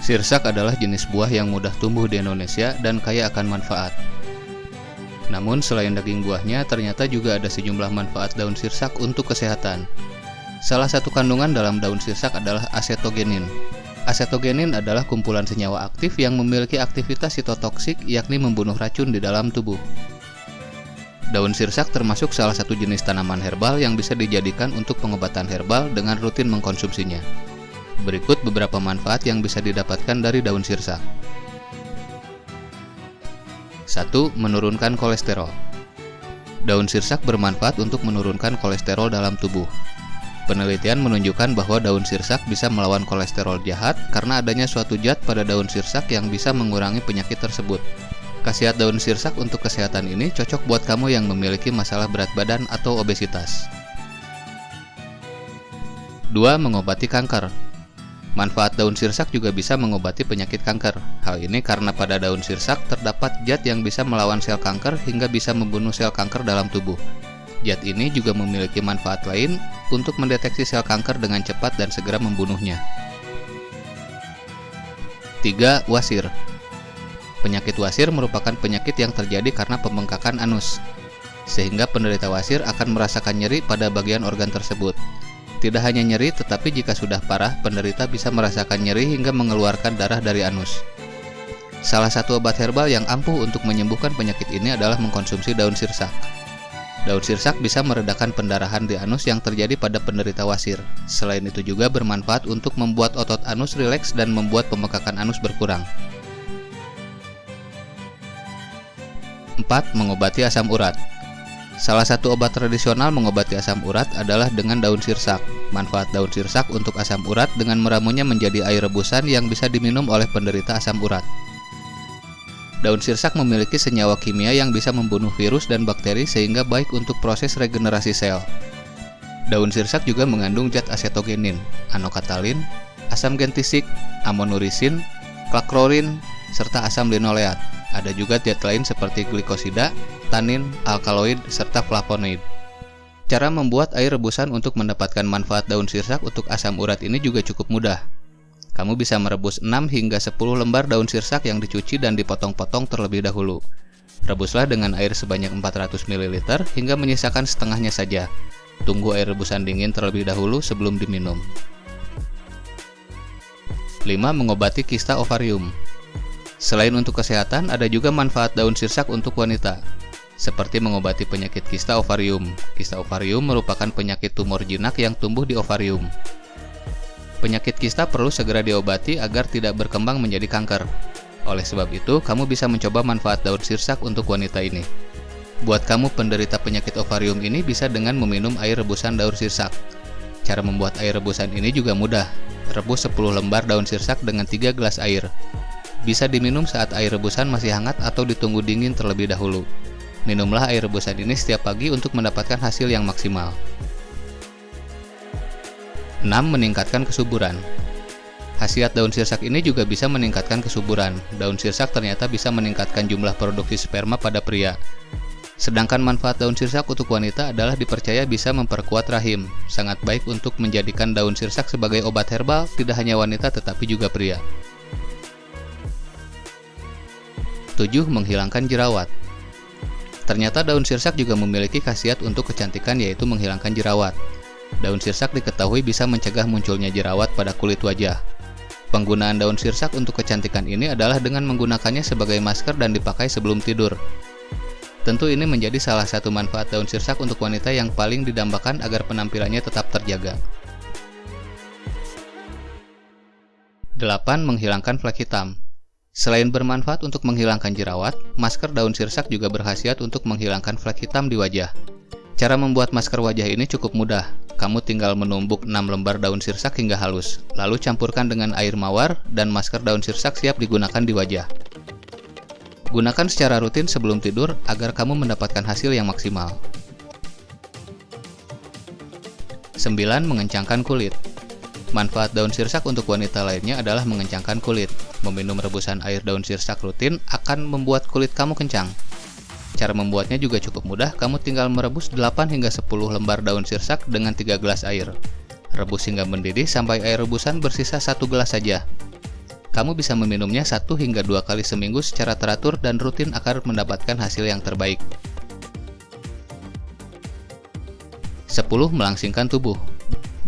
Sirsak adalah jenis buah yang mudah tumbuh di Indonesia dan kaya akan manfaat. Namun selain daging buahnya, ternyata juga ada sejumlah manfaat daun sirsak untuk kesehatan. Salah satu kandungan dalam daun sirsak adalah asetogenin. Asetogenin adalah kumpulan senyawa aktif yang memiliki aktivitas sitotoksik, yakni membunuh racun di dalam tubuh. Daun sirsak termasuk salah satu jenis tanaman herbal yang bisa dijadikan untuk pengobatan herbal dengan rutin mengkonsumsinya. Berikut beberapa manfaat yang bisa didapatkan dari daun sirsak. 1. Menurunkan kolesterol. Daun sirsak bermanfaat untuk menurunkan kolesterol dalam tubuh. Penelitian menunjukkan bahwa daun sirsak bisa melawan kolesterol jahat karena adanya suatu zat pada daun sirsak yang bisa mengurangi penyakit tersebut. Khasiat daun sirsak untuk kesehatan ini cocok buat kamu yang memiliki masalah berat badan atau obesitas. 2. Mengobati kanker. Manfaat daun sirsak juga bisa mengobati penyakit kanker. Hal ini karena pada daun sirsak terdapat zat yang bisa melawan sel kanker hingga bisa membunuh sel kanker dalam tubuh. Zat ini juga memiliki manfaat lain untuk mendeteksi sel kanker dengan cepat dan segera membunuhnya. 3. Wasir. Penyakit wasir merupakan penyakit yang terjadi karena pembengkakan anus, sehingga penderita wasir akan merasakan nyeri pada bagian organ tersebut. Tidak hanya nyeri, tetapi jika sudah parah, penderita bisa merasakan nyeri hingga mengeluarkan darah dari anus. Salah satu obat herbal yang ampuh untuk menyembuhkan penyakit ini adalah mengkonsumsi daun sirsak. Daun sirsak bisa meredakan pendarahan di anus yang terjadi pada penderita wasir. Selain itu juga bermanfaat untuk membuat otot anus rileks dan membuat pembengkakan anus berkurang. 4. Mengobati asam urat. Salah satu obat tradisional mengobati asam urat adalah dengan daun sirsak. Manfaat daun sirsak untuk asam urat dengan meramunya menjadi air rebusan yang bisa diminum oleh penderita asam urat. Daun sirsak memiliki senyawa kimia yang bisa membunuh virus dan bakteri sehingga baik untuk proses regenerasi sel. Daun sirsak juga mengandung zat asetogenin, anokatalin, asam gentisik, amonurisin, klakrorin, serta asam linoleat. Ada juga zat lain seperti glikosida, tanin, alkaloid, serta flavonoid. Cara membuat air rebusan untuk mendapatkan manfaat daun sirsak untuk asam urat ini juga cukup mudah. Kamu bisa merebus 6 hingga 10 lembar daun sirsak yang dicuci dan dipotong-potong terlebih dahulu. Rebuslah dengan air sebanyak 400 ml hingga menyisakan setengahnya saja. Tunggu air rebusan dingin terlebih dahulu sebelum diminum. 5. Mengobati kista ovarium. Selain untuk kesehatan, ada juga manfaat daun sirsak untuk wanita, seperti mengobati penyakit kista ovarium. Kista ovarium merupakan penyakit tumor jinak yang tumbuh di ovarium. Penyakit kista perlu segera diobati agar tidak berkembang menjadi kanker. Oleh sebab itu, kamu bisa mencoba manfaat daun sirsak untuk wanita ini. Buat kamu penderita penyakit ovarium ini bisa dengan meminum air rebusan daun sirsak. Cara membuat air rebusan ini juga mudah. Rebus 10 lembar daun sirsak dengan 3 gelas air. Bisa diminum saat air rebusan masih hangat atau ditunggu dingin terlebih dahulu. Minumlah air rebusan ini setiap pagi untuk mendapatkan hasil yang maksimal. 6. Meningkatkan kesuburan. Khasiat daun sirsak ini juga bisa meningkatkan kesuburan. Daun sirsak ternyata bisa meningkatkan jumlah produksi sperma pada pria. Sedangkan manfaat daun sirsak untuk wanita adalah dipercaya bisa memperkuat rahim. Sangat baik untuk menjadikan daun sirsak sebagai obat herbal, tidak hanya wanita tetapi juga pria. 7. Menghilangkan jerawat. Ternyata daun sirsak juga memiliki khasiat untuk kecantikan, yaitu menghilangkan jerawat. Daun sirsak diketahui bisa mencegah munculnya jerawat pada kulit wajah. Penggunaan daun sirsak untuk kecantikan ini adalah dengan menggunakannya sebagai masker dan dipakai sebelum tidur. Tentu ini menjadi salah satu manfaat daun sirsak untuk wanita yang paling didambakan agar penampilannya tetap terjaga. 8. Menghilangkan flek hitam. Selain bermanfaat untuk menghilangkan jerawat, masker daun sirsak juga berkhasiat untuk menghilangkan flek hitam di wajah. Cara membuat masker wajah ini cukup mudah. Kamu tinggal menumbuk 6 lembar daun sirsak hingga halus, lalu campurkan dengan air mawar dan masker daun sirsak siap digunakan di wajah. Gunakan secara rutin sebelum tidur agar kamu mendapatkan hasil yang maksimal. 9. Mengencangkan kulit. Manfaat daun sirsak untuk wanita lainnya adalah mengencangkan kulit. Meminum rebusan air daun sirsak rutin akan membuat kulit kamu kencang. Cara membuatnya juga cukup mudah, kamu tinggal merebus 8 hingga 10 lembar daun sirsak dengan 3 gelas air. Rebus hingga mendidih sampai air rebusan bersisa 1 gelas saja. Kamu bisa meminumnya 1 hingga 2 kali seminggu secara teratur dan rutin akan mendapatkan hasil yang terbaik. 10. Melangsingkan tubuh.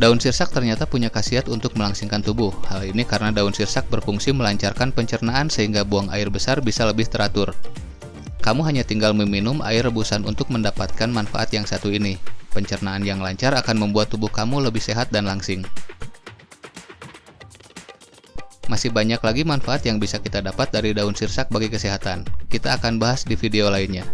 Daun sirsak ternyata punya khasiat untuk melangsingkan tubuh. Hal ini karena daun sirsak berfungsi melancarkan pencernaan sehingga buang air besar bisa lebih teratur. Kamu hanya tinggal meminum air rebusan untuk mendapatkan manfaat yang satu ini. Pencernaan yang lancar akan membuat tubuh kamu lebih sehat dan langsing. Masih banyak lagi manfaat yang bisa kita dapat dari daun sirsak bagi kesehatan. Kita akan bahas di video lainnya.